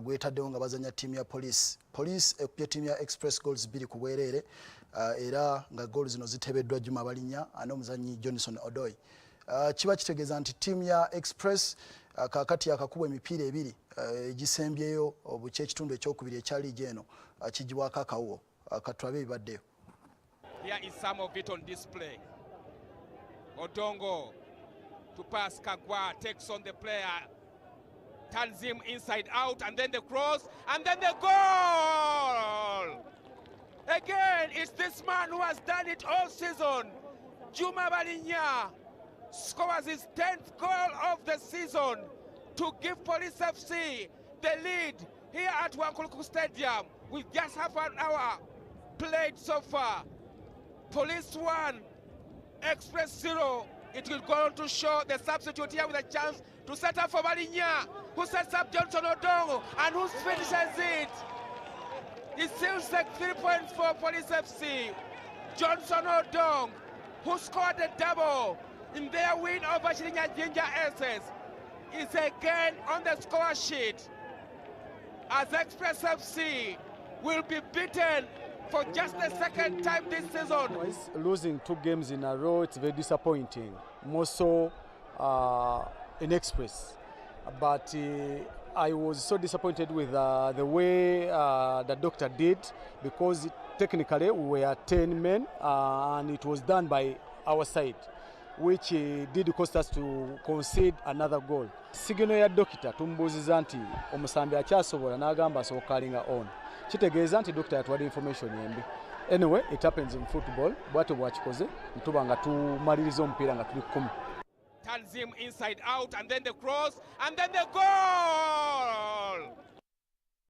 gwetaddewo nga bazanya ttiimu ya poliisi. Poliisi ekubye ttiimu ya Express goals 2 ku bwereere era nga goal zino zitebeddwa Juma Balinnya n'omuzannyi Johnson Odoi. Kiba kitegeeza nti ttiimu ya Express kakati yakakubwa emipiira 2 egisembyeyo obuki ekitundu ekyokubiri ekya liigi eno kigibwako akawuwo. Katulabe ebibaddeyo. Here is some of it on display. Odongo to pass. Kagwa takes on the player, turns him inside out, and then the cross, and then the goal! Again, it's this man who has done it all season. Juma Balinnya scores his 10th goal of the season to give Police FC the lead here at Wankuluku Stadium with just half an hour played so far. Police 1, Express 0. It will go on to show the substitute here with a chance to set up for Balinnya, who sets up Johnson Odongo and who finishes it. It seems like 3 points for Police FC. Johnson Odongo, who scored a double in their win over Shirinya Ginger Aces, is again on the score sheet as Express FC will be beaten for just the 2nd time this season. Losing 2 games in a row, it's very disappointing, more so in Express. But I was so disappointed with the way the doctor did, because technically we were 10 men and it was done by our side, which did cost us to concede another goal. Signal ya doctor tumbuziza nti omusambi akyasobola n'agamba asookalinga on. Kitegeeza nti doctor yatwala information yembi. Anyway, it happens in football. Bwate bwakikoze ntuba nga tumaliriza omupiira nga tuli 10. Turns him inside out, and then the cross, and then the goal!